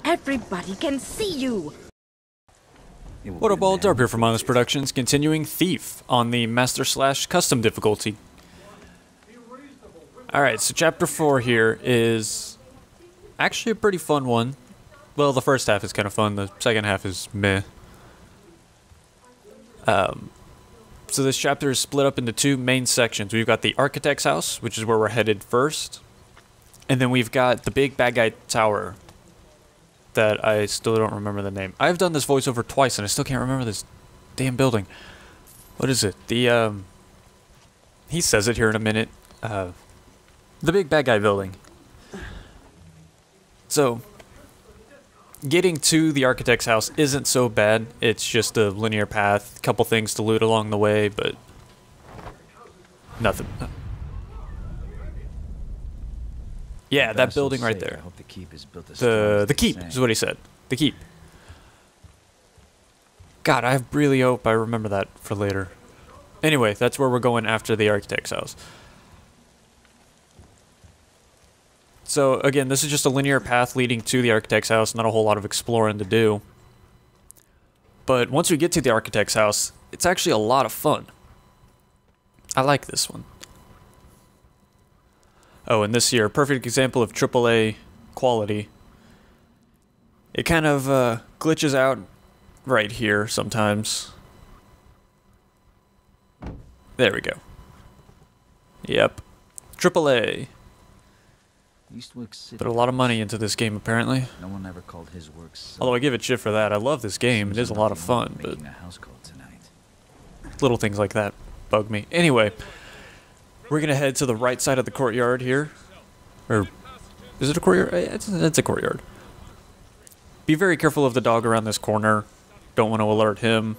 Everybody can see you. What up, all? Darb here from Mindless Productions, continuing Thief on the Master/Custom difficulty. Alright, so Chapter 4 here is actually a pretty fun one. Well, the first half is kind of fun, the second half is meh. So this chapter is split up into two main sections. We've got the Architect's House, which is where we're headed first. And then we've got the big bad guy tower that I still don't remember the name. I've done this voiceover twice and I still can't remember this damn building. What is it? The, he says it here in a minute. The big bad guy building. So, getting to the Architect's House isn't so bad. It's just a linear path, a couple things to loot along the way, but nothing. Yeah, that building right there. The keep is built The keep is what he said. The keep. God, I really hope I remember that for later. Anyway, that's where we're going after the Architect's House. So, again, this is just a linear path leading to the Architect's House, not a whole lot of exploring to do. But once we get to the Architect's House, it's actually a lot of fun. I like this one. Oh, and this here, perfect example of AAA quality. It kind of glitches out right here sometimes. There we go. Yep. AAA. Put a lot of money into this game, apparently. No one ever called his work so. Although I give it shit for that. I love this game. It is a lot of fun, but little things like that bug me. Anyway, we're gonna head to the right side of the courtyard here. Or is it a courtyard? It's a courtyard. Be very careful of the dog around this corner. Don't want to alert him.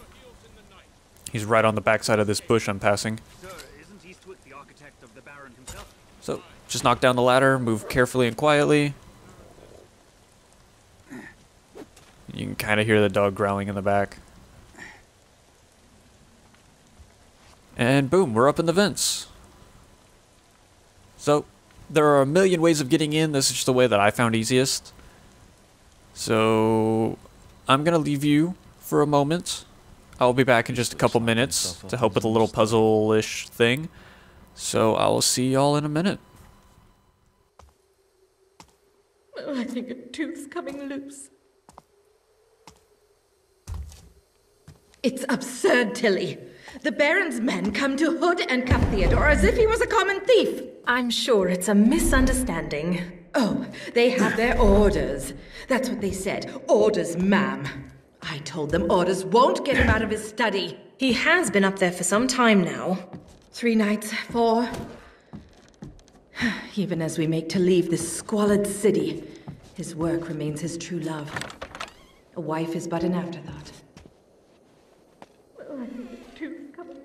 He's right on the backside of this bush I'm passing. So, just knock down the ladder, move carefully and quietly. You can kind of hear the dog growling in the back. And boom, we're up in the vents. So, there are a million ways of getting in. This is just the way that I found easiest. So, I'm going to leave you for a moment. I'll be back in just a couple minutes to help with a little puzzle-ish thing. So, I will see y'all in a minute. Oh, I think a tooth's coming loose. It's absurd, Tilly. The Baron's men come to hood and cuff Theodore as if he was a common thief. I'm sure it's a misunderstanding. Oh, they have their orders. That's what they said. Orders, ma'am. I told them orders won't get him out of his study. He has been up there for some time now. 3 nights, 4. Even as we make to leave this squalid city, his work remains his true love. A wife is but an afterthought. Oh, I think the tooth's coming.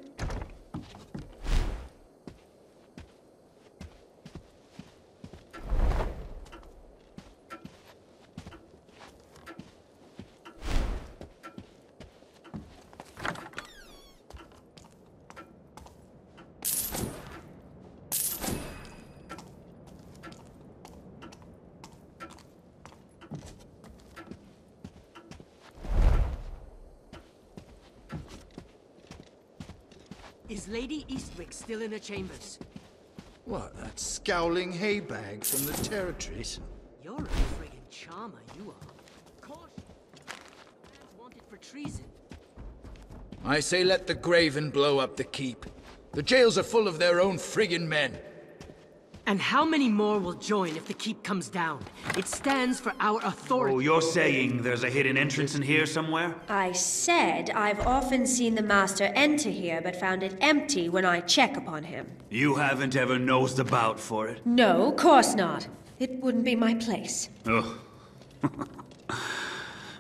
Is Lady Eastwick still in her chambers? What, that scowling haybag from the territories? You're a friggin' charmer, you are. Caution! Man's wanted for treason. I say let the Graven blow up the keep. The jails are full of their own friggin' men. And how many more will join if the keep comes down? It stands for our authority. Oh, you're saying there's a hidden entrance in here somewhere? I said I've often seen the Master enter here, but found it empty when I check upon him. You haven't ever nosed about for it? No, course not. It wouldn't be my place. Ugh.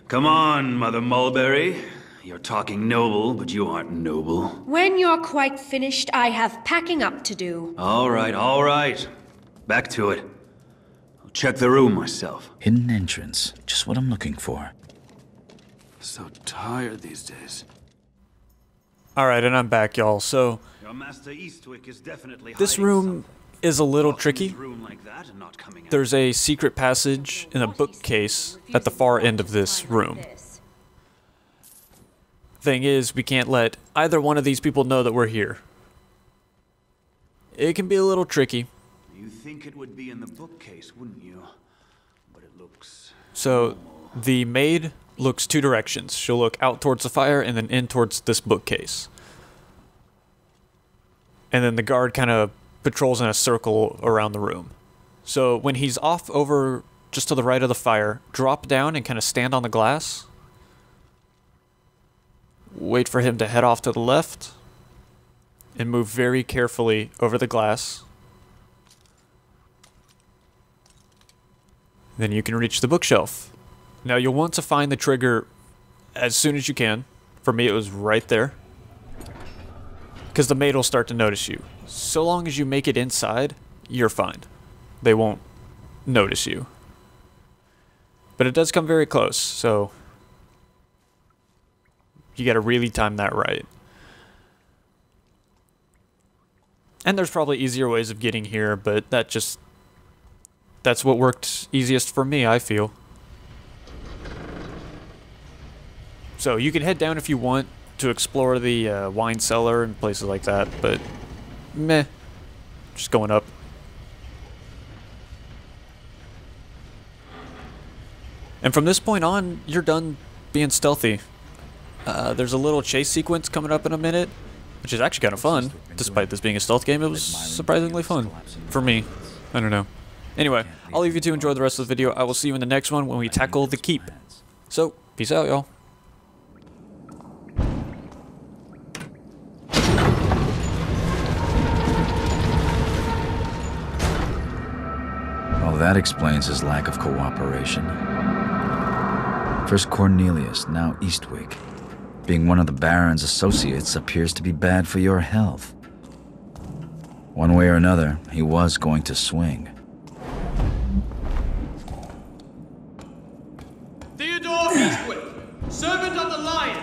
Come on, Mother Mulberry. You're talking noble, but you aren't noble. When you're quite finished, I have packing up to do. All right, all right. Back to it. I'll check the room myself. Hidden entrance, just what I'm looking for. So tired these days. Alright, and I'm back, y'all. So, Your Master Eastwick is definitely this hiding room is a little tricky. There's a secret passage in a bookcase at the far end of this room. Thing is, we can't let either one of these people know that we're here. It can be a little tricky. You think it would be in the bookcase, wouldn't you? But it looks... So, the maid looks two directions. She'll look out towards the fire and then in towards this bookcase. And then the guard kind of patrols in a circle around the room. So when he's off over just to the right of the fire, drop down and kind of stand on the glass. Wait for him to head off to the left. And move very carefully over the glass. Then you can reach the bookshelf. Now you'll want to find the trigger as soon as you can. For me it was right there. Because the maid will start to notice you. So long as you make it inside, you're fine. They won't notice you. But it does come very close, so you gotta really time that right. And there's probably easier ways of getting here, but that's what worked easiest for me, I feel. So you can head down if you want to explore the wine cellar and places like that, but meh, just going up. And from this point on, you're done being stealthy. There's a little chase sequence coming up in a minute, which is actually kind of fun. Despite this being a stealth game, it was surprisingly fun. For me. I don't know. Anyway, I'll leave you to enjoy the rest of the video. I will see you in the next one when we tackle the keep. So, peace out, y'all. Well, that explains his lack of cooperation. First Cornelius, now Eastwick. Being one of the Baron's associates appears to be bad for your health. One way or another, he was going to swing. Theodore Eastwick, servant of the Lion,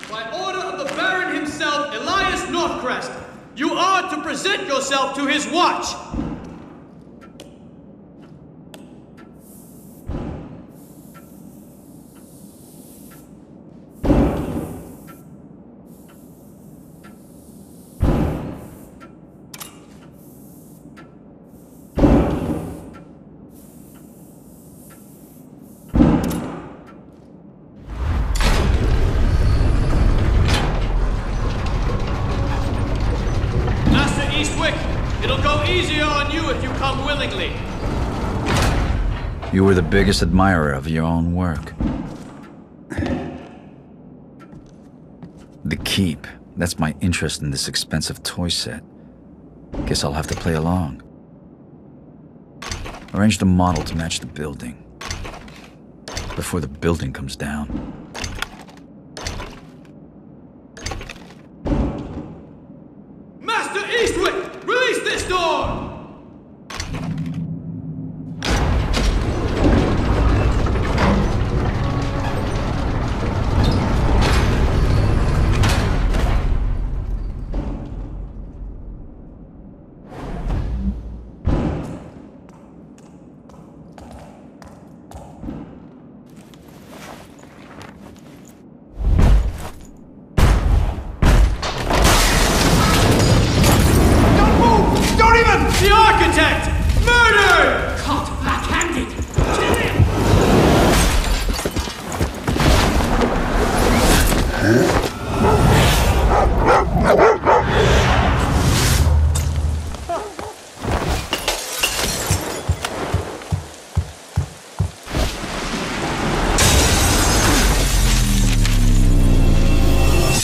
by order of the Baron himself, Elias Northcrest, you are to present yourself to his watch. It'll go easier on you if you come willingly. You were the biggest admirer of your own work. The Keep. That's my interest in this expensive toy set. Guess I'll have to play along. Arrange the model to match the building. Before the building comes down. Master Eastwick! Release this door! The architect! Murder! Caught backhanded! Kill him!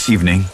Evening.